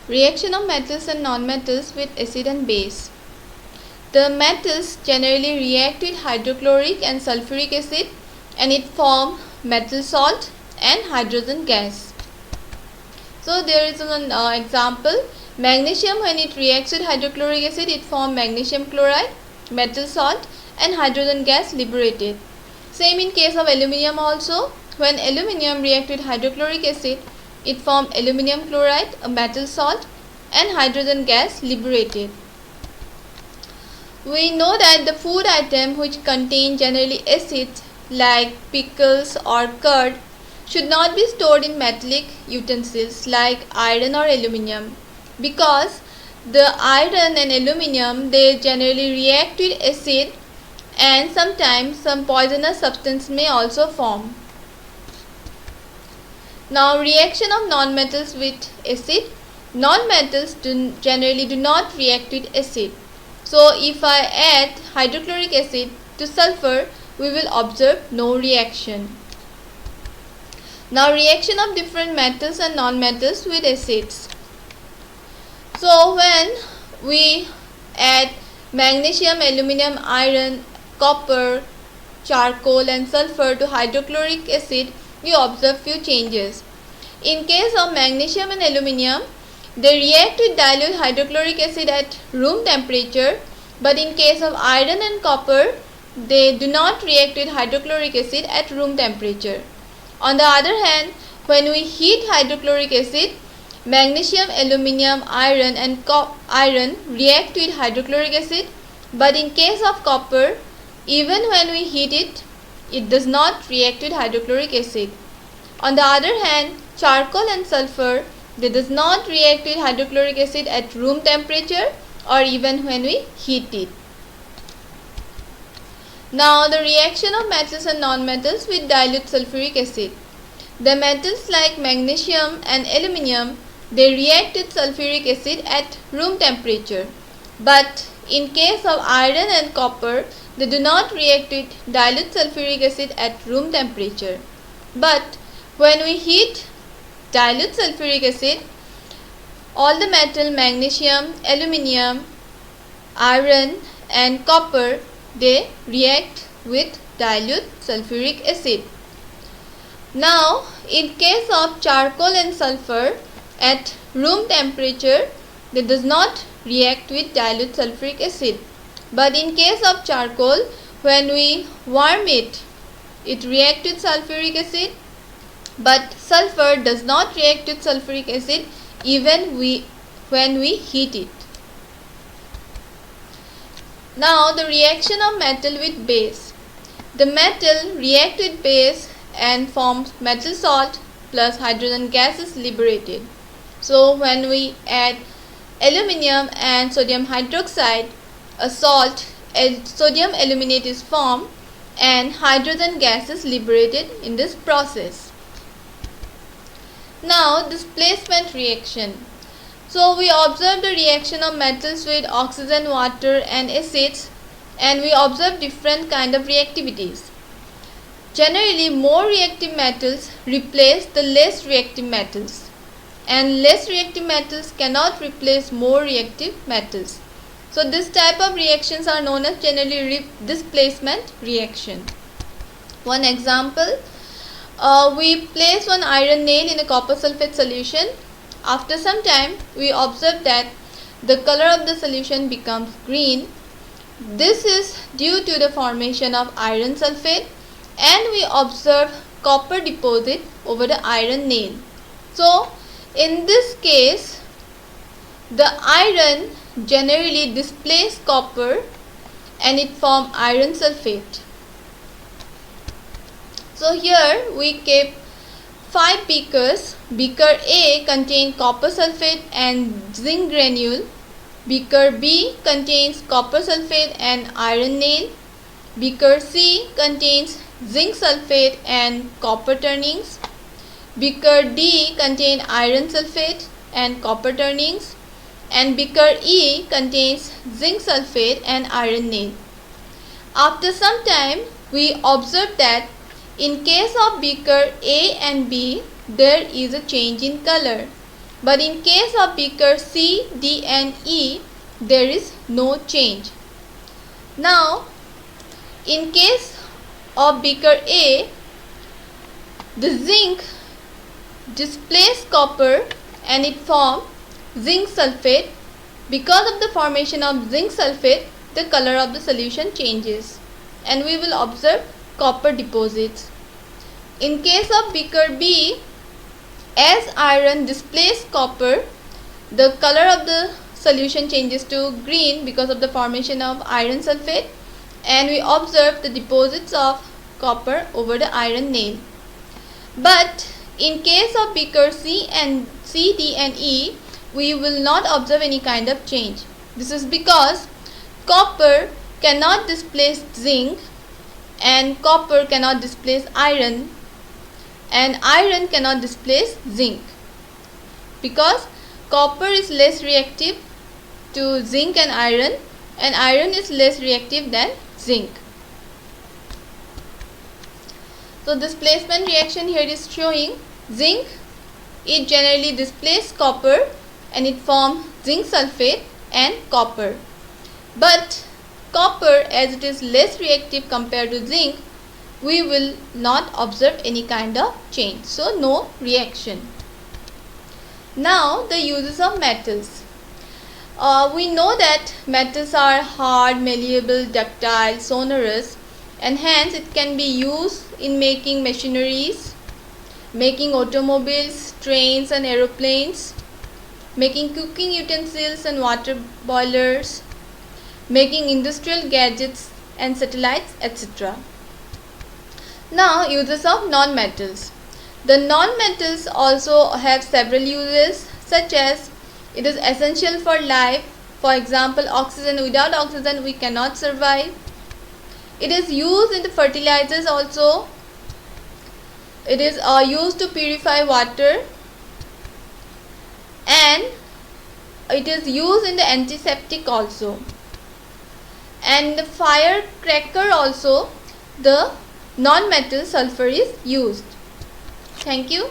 Reaction of metals and nonmetals with acid and base. The metals generally react with hydrochloric and sulfuric acid and it forms metal salt and hydrogen gas. So there is an example. Magnesium, when it reacts with hydrochloric acid, it forms magnesium chloride, metal salt and hydrogen gas liberated. Same in case of aluminium also. When aluminium reacts with hydrochloric acid, it forms aluminium chloride, a metal salt and hydrogen gas liberated. We know that the food item which contain generally acids like pickles or curd should not be stored in metallic utensils like iron or aluminium, because the iron and aluminium, they generally react with acid and sometimes some poisonous substance may also form. Now, reaction of nonmetals with acid. Nonmetals generally do not react with acid. So if I add hydrochloric acid to sulfur, we will observe no reaction. Now, reaction of different metals and nonmetals with acids. So when we add magnesium, aluminium, iron, copper, charcoal and sulfur to hydrochloric acid, we observe few changes. In case of magnesium and aluminium, they react with dilute hydrochloric acid at room temperature, but in case of iron and copper, they do not react with hydrochloric acid at room temperature. On the other hand, when we heat hydrochloric acid, magnesium, aluminium, iron and iron react with hydrochloric acid, but in case of copper, even when we heat it, it does not react with hydrochloric acid. On the other hand, charcoal and sulfur, they does not react with hydrochloric acid at room temperature or even when we heat it. Now, the reaction of metals and nonmetals with dilute sulfuric acid. The metals like magnesium and aluminium, they react with sulfuric acid at room temperature. But in case of iron and copper, they do not react with dilute sulfuric acid at room temperature. But when we heat dilute sulfuric acid, all the metal magnesium, aluminium, iron and copper, they react with dilute sulfuric acid. Now, in case of charcoal and sulfur, at room temperature, they does not react with dilute sulfuric acid. But in case of charcoal, when we warm it, it reacts with sulfuric acid. But sulfur does not react with sulfuric acid even when we heat it. Now, the reaction of metal with base. The metal react with base and forms metal salt plus hydrogen gas is liberated. So, when we add aluminium and sodium hydroxide, a salt, sodium aluminate is formed and hydrogen gas is liberated in this process. Now, displacement reaction. So, we observe the reaction of metals with oxygen, water and acids, and we observe different kind of reactivities. Generally, more reactive metals replace the less reactive metals, and less reactive metals cannot replace more reactive metals. So, this type of reactions are known as generally displacement reaction. One example. We place one iron nail in a copper sulfate solution. After some time, we observe that the color of the solution becomes green. This is due to the formation of iron sulfate, and we observe copper deposit over the iron nail. So, in this case, the iron generally displaces copper and it forms iron sulfate. So here we keep 5 beakers. Beaker A contains copper sulfate and zinc granule. Beaker B contains copper sulfate and iron nail. Beaker C contains zinc sulfate and copper turnings. Beaker D contains iron sulfate and copper turnings. And beaker E contains zinc sulfate and iron nail. After some time, we observe that in case of beaker A and B, there is a change in color. but in case of beaker C, D and E, there is no change. Now, in case of beaker A, the zinc displaces copper and it forms zinc sulfate. Because of the formation of zinc sulfate, the color of the solution changes and we will observe copper deposits. In case of beaker B, as iron displaces copper, the color of the solution changes to green because of the formation of iron sulfate, and we observe the deposits of copper over the iron nail. But in case of beaker C, D and E, we will not observe any kind of change. This is because copper cannot displace zinc and copper cannot displace iron and iron cannot displace zinc, because copper is less reactive to zinc and iron is less reactive than zinc. So displacement reaction here is showing zinc, it generally displaces copper and it forms zinc sulfate and copper. But copper, as it is less reactive compared to zinc, we will not observe any kind of change. So no reaction. Now the uses of metals. We know that metals are hard, malleable, ductile, sonorous, and hence it can be used in making machineries, making automobiles, trains and aeroplanes, making cooking utensils and water boilers, making industrial gadgets and satellites, etc. Now, uses of non-metals. The non-metals also have several uses, such as it is essential for life. For example, oxygen. Without oxygen we cannot survive. It is used in the fertilizers also. It is used to purify water, and it is used in the antiseptic also. And the firecracker also, the non-metal sulfur is used. Thank you.